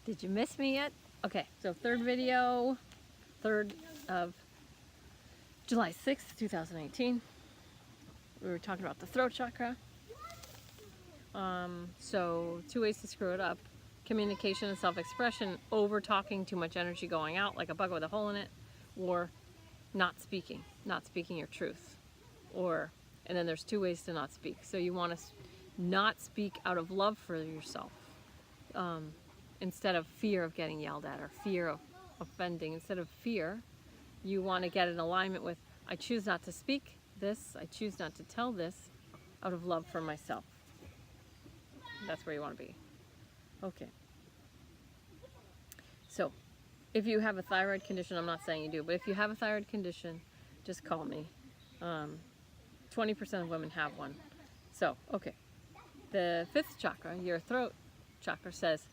Did you miss me yet? Okay, so third video, 3rd of July 6th, 2018. We were talking about the throat chakra. So 2 ways to screw it up. Communication and self-expression, over talking, too much energy going out like a bug with a hole in it, or not speaking your truth. And then there's 2 ways to not speak. So you want to not speak out of love for yourself. Instead of fear of getting yelled at or fear of offending, instead of fear, you want to get in alignment with, I choose not to speak this, I choose not to tell this out of love for myself. That's where you want to be. Okay. So, if you have a thyroid condition, I'm not saying you do, but if you have a thyroid condition, just call me. 20% of women have one. So, okay. The 5th chakra, your throat chakra, says,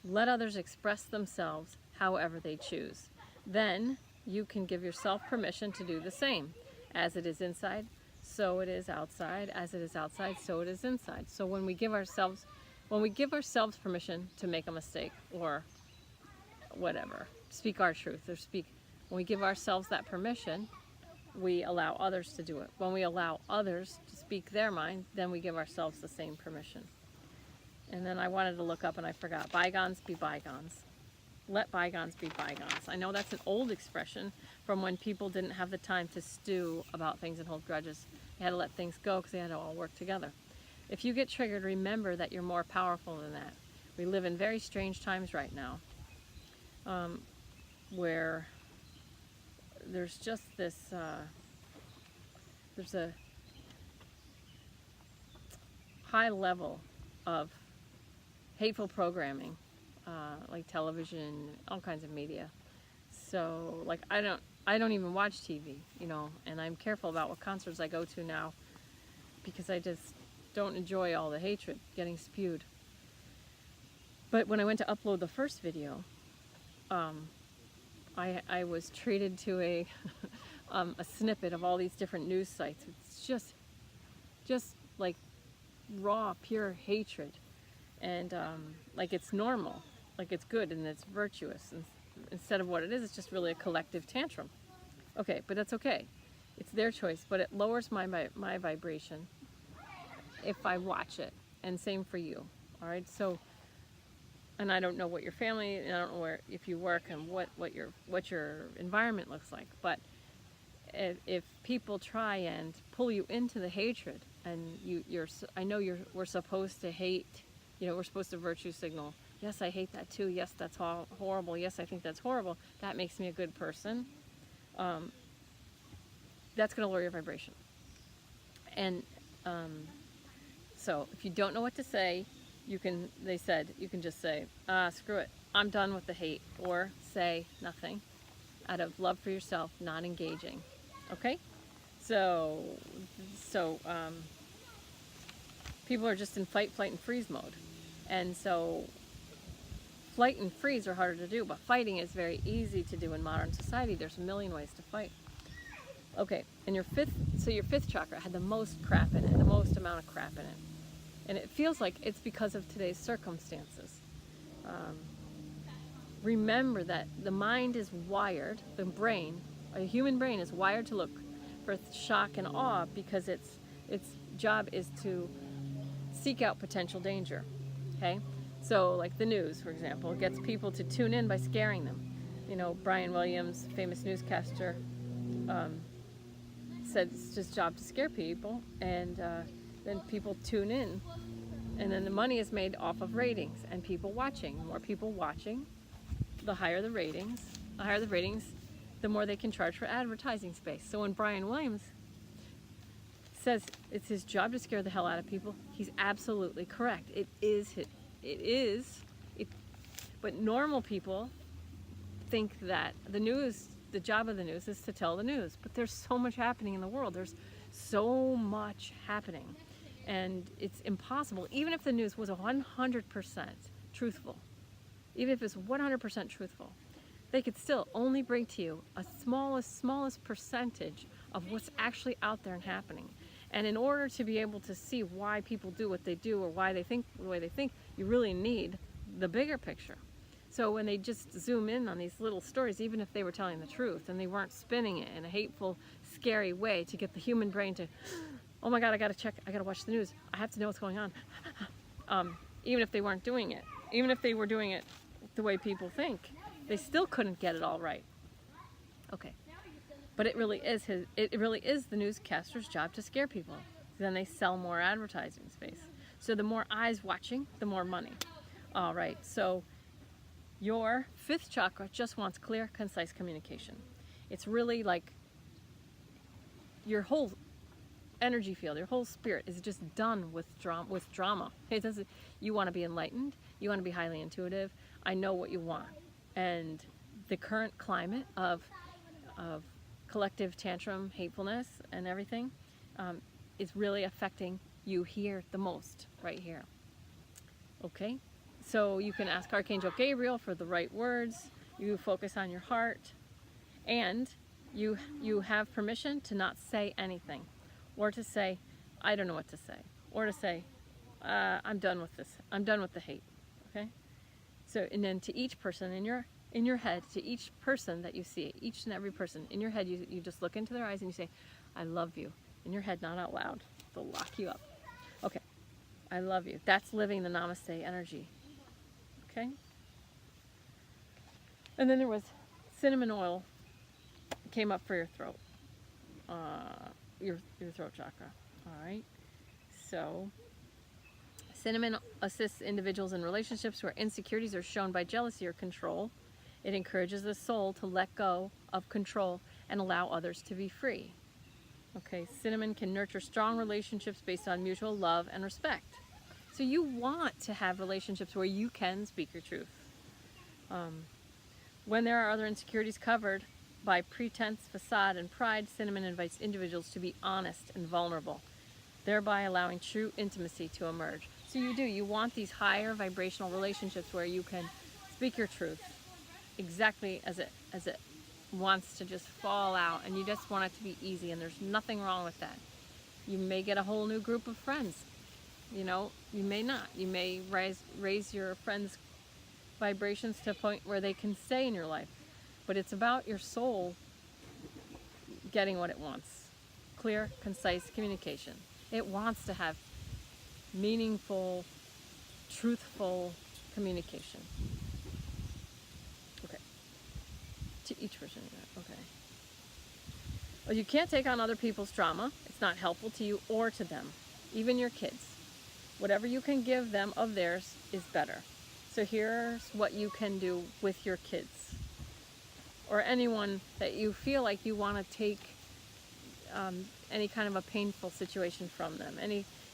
let others express themselves however they choose. Then you can give yourself permission to do the same. As it is inside, so it is outside. As it is outside, so it is inside. So when we give ourselves permission to make a mistake or whatever, speak our truth or when we give ourselves that permission, we allow others to do it. When we allow others to speak their mind, then we give ourselves the same permission. And then I wanted to look up and I forgot. Bygones be bygones. Let bygones be bygones. I know that's an old expression from when people didn't have the time to stew about things and hold grudges. They had to let things go because they had to all work together. If you get triggered, remember that you're more powerful than that. We live in very strange times right now, where there's just this, there's a high level of hateful programming, like television, all kinds of media. So, like, I don't even watch TV, and I'm careful about what concerts I go to now because I just don't enjoy all the hatred getting spewed. But when I went to upload the first video, I was treated to a a snippet of all these different news sites. It's just like raw, pure hatred. And like it's normal, like it's good and it's virtuous. And instead of what it is, it's just really a collective tantrum. Okay, but that's okay. It's their choice, but it lowers my vibration if I watch it. And same for you. All right. So, and I don't know what your family, and I don't know if you work and what your environment looks like. But if people try and pull you into the hatred, and I know we're supposed to hate. We're supposed to virtue signal. Yes, I hate that too. Yes, that's horrible. Yes, I think that's horrible. That makes me a good person. That's going to lower your vibration. And so if you don't know what to say, you can just say, screw it. I'm done with the hate. Or say nothing out of love for yourself, not engaging. Okay? So people are just in fight, flight, and freeze mode. And so flight and freeze are harder to do, but fighting is very easy to do in modern society. There's a million ways to fight. Okay, and your 5th chakra had the most crap in it, the most amount of crap in it. And it feels like it's because of today's circumstances. Remember that the mind is wired, a human brain is wired to look for shock and awe because its job is to seek out potential danger. Okay? So, like the news, for example, gets people to tune in by scaring them. Brian Williams, famous newscaster, said it's his job to scare people, and then people tune in. And then the money is made off of ratings and people watching. More people watching, the higher the ratings. The higher the ratings, the more they can charge for advertising space. So when Brian Williams says it's his job to scare the hell out of people, he's absolutely correct. It is. But normal people think that the job of the news is to tell the news. But there's so much happening in the world. There's so much happening. And it's impossible, even if the news was 100% truthful, even if it's 100% truthful, they could still only bring to you a smallest percentage of what's actually out there and happening. And in order to be able to see why people do what they do or why they think the way they think, you really need the bigger picture. So when they just zoom in on these little stories, even if they were telling the truth and they weren't spinning it in a hateful, scary way to get the human brain to, oh my God, I gotta check, I gotta watch the news, I have to know what's going on. Even if they weren't doing it, even if they were doing it the way people think, they still couldn't get it all right. Okay, but it really is the newscaster's job to scare people. Then they sell more advertising space. So the more eyes watching, the more money. All right, so your fifth chakra just wants clear, concise communication. It's really like your whole energy field, your whole spirit is just done with drama. It doesn't. You want to be enlightened. You want to be highly intuitive. I know what you want, and the current climate of collective tantrum, hatefulness, and everything is really affecting you here the most, right here. Okay, so you can ask Archangel Gabriel for the right words. You focus on your heart, and you have permission to not say anything, or to say, I don't know what to say, or to say, I'm done with this. I'm done with the hate. Okay, so and then to each person in your head, to each person that you see, each and every person in your head, you just look into their eyes and you say, I love you. In your head, not out loud. They'll lock you up. Okay, I love you. That's living the Namaste energy. Okay? And then there was cinnamon oil came up for your throat. Your throat chakra. All right? So, cinnamon assists individuals in relationships where insecurities are shown by jealousy or control. It encourages the soul to let go of control and allow others to be free. Okay, cinnamon can nurture strong relationships based on mutual love and respect. So you want to have relationships where you can speak your truth. When there are other insecurities covered by pretense, facade, and pride, cinnamon invites individuals to be honest and vulnerable, thereby allowing true intimacy to emerge. So you want these higher vibrational relationships where you can speak your truth exactly as it wants to just fall out, and you just want it to be easy, and there's nothing wrong with that. You may get a whole new group of friends. You know, you may not. You may raise your friends' vibrations to a point where they can stay in your life. But it's about your soul getting what it wants. Clear, concise communication. It wants to have meaningful, truthful communication. Okay. To each person. Okay. Well, you can't take on other people's trauma. It's not helpful to you or to them, even your kids. Whatever you can give them of theirs is better. So here's what you can do with your kids, or anyone that you feel like you want to take any kind of a painful situation from them.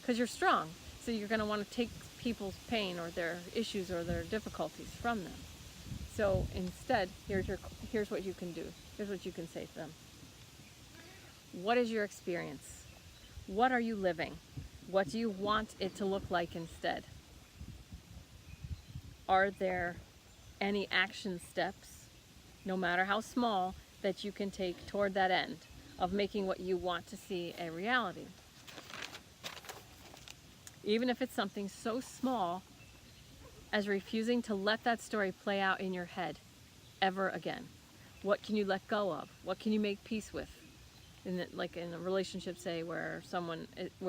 Because you're strong, so you're going to want to take people's pain or their issues or their difficulties from them. So instead, here's what you can do. Here's what you can say to them. What is your experience? What are you living? What do you want it to look like instead? Are there any action steps, no matter how small, that you can take toward that end of making what you want to see a reality? Even if it's something so small as refusing to let that story play out in your head ever again. What can you let go of? What can you make peace with? Like in a relationship, say, where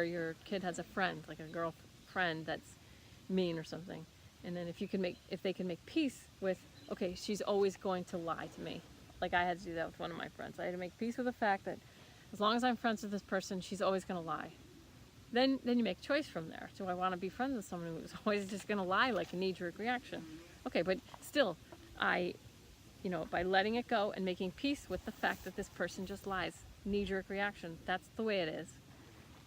your kid has a friend, like a girlfriend that's mean or something, and then if they can make peace with, okay, she's always going to lie to me. Like I had to do that with one of my friends. I had to make peace with the fact that as long as I'm friends with this person, she's always going to lie. Then you make a choice from there. Do I want to be friends with someone who's always just going to lie, like a knee-jerk reaction? Okay, but still, by letting it go and making peace with the fact that this person just lies, knee-jerk reaction, that's the way it is.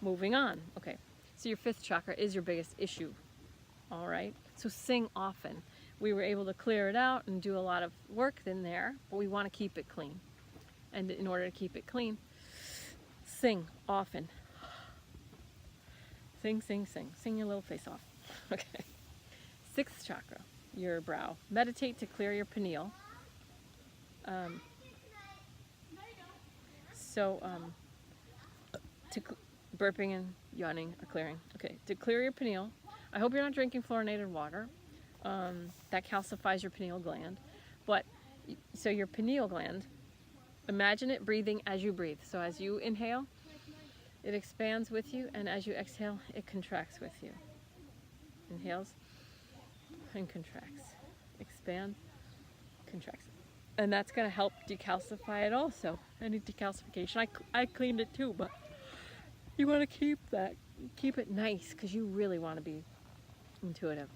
Moving on. Okay, so your fifth chakra is your biggest issue. All right, so sing often. We were able to clear it out and do a lot of work in there, but we want to keep it clean. And in order to keep it clean, sing often. Sing, sing, sing. Sing your little face off. Okay. Sixth chakra, your brow. Meditate to clear your pineal. Burping and yawning are clearing. Okay, to clear your pineal, I hope you're not drinking fluorinated water. that calcifies your pineal gland. But so your pineal gland, imagine it breathing as you breathe. So as you inhale, it expands with you, and as you exhale, it contracts with you. Inhales and contracts. Expand, contracts. And that's going to help decalcify it also. Any decalcification. I cleaned it too, but you want to keep it nice, because you really want to be intuitive.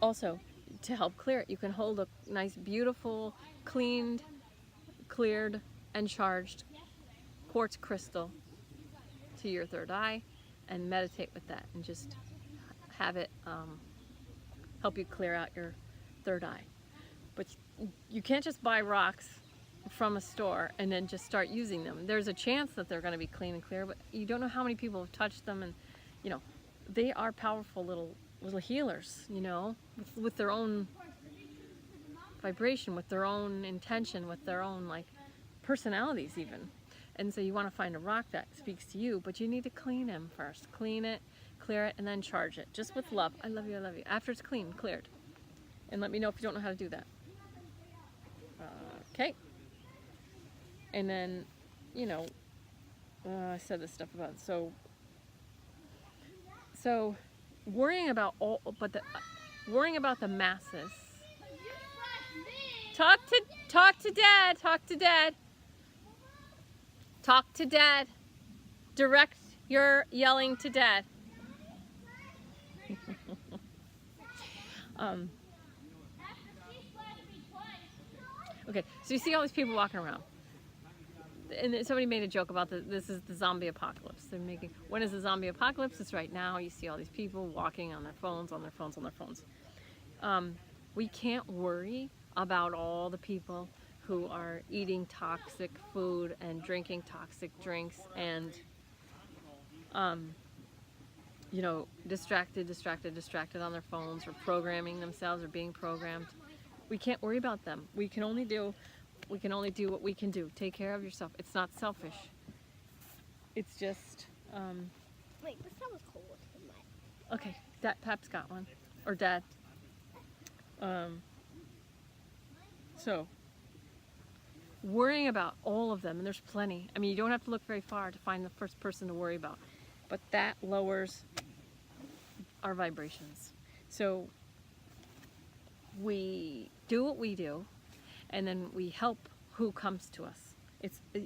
Also, to help clear it, you can hold a nice, beautiful, cleaned, cleared, and charged quartz crystal to your third eye and meditate with that, and just have it help you clear out your third eye. But you can't just buy rocks from a store and then just start using them. There's a chance that they're going to be clean and clear, but you don't know how many people have touched them, and you know, they are powerful little healers, you know, with their own vibration, with their own intention, with their own like personalities even. And so you want to find a rock that speaks to you, but you need to clean them first. Clean it, clear it, and then charge it, just with love. I love you, I love you. After it's clean, cleared. And let me know if you don't know how to do that. Okay. And then, you know, I said this stuff about, so worrying about worrying about the masses. Talk to Dad. Talk to Dad. Talk to Dad. Direct your yelling to Dad. Okay, so you see all these people walking around. And somebody made a joke about this is the zombie apocalypse. They're making, when is the zombie apocalypse? It's right now. You see all these people walking on their phones, on their phones, on their phones. We can't worry about all the people who are eating toxic food and drinking toxic drinks and, you know, distracted on their phones, or programming themselves, or being programmed. We can't worry about them. We can only do what we can do. Take care of yourself. It's not selfish. It's just, Wait, this one was cold. okay, Pap's got one. Or Dad. So, worrying about all of them, and there's plenty. I mean, you don't have to look very far to find the first person to worry about. But that lowers our vibrations. So, we do what we do, and then we help who comes to us.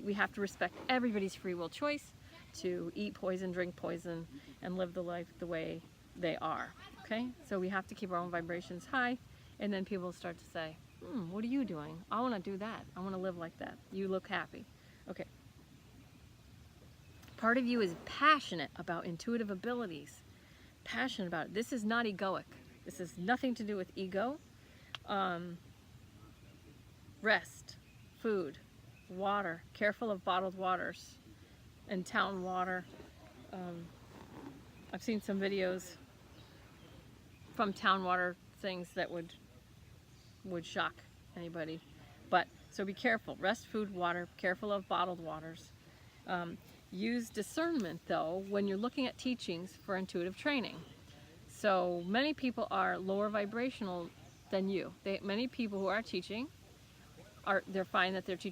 We have to respect everybody's free will choice to eat poison, drink poison, and live the life the way they are. Okay? So we have to keep our own vibrations high, and then people start to say, what are you doing? I want to do that. I want to live like that. You look happy. Okay. Part of you is passionate about intuitive abilities. Passionate about it. This is not egoic. This has nothing to do with ego. Rest, food, water, careful of bottled waters and town water. I've seen some videos from town water things that would shock anybody. But so be careful. Rest, food, water, careful of bottled waters. Use discernment though when you're looking at teachings for intuitive training. So many people are lower vibrational than you. Many people who are teaching, they're finding that they're teaching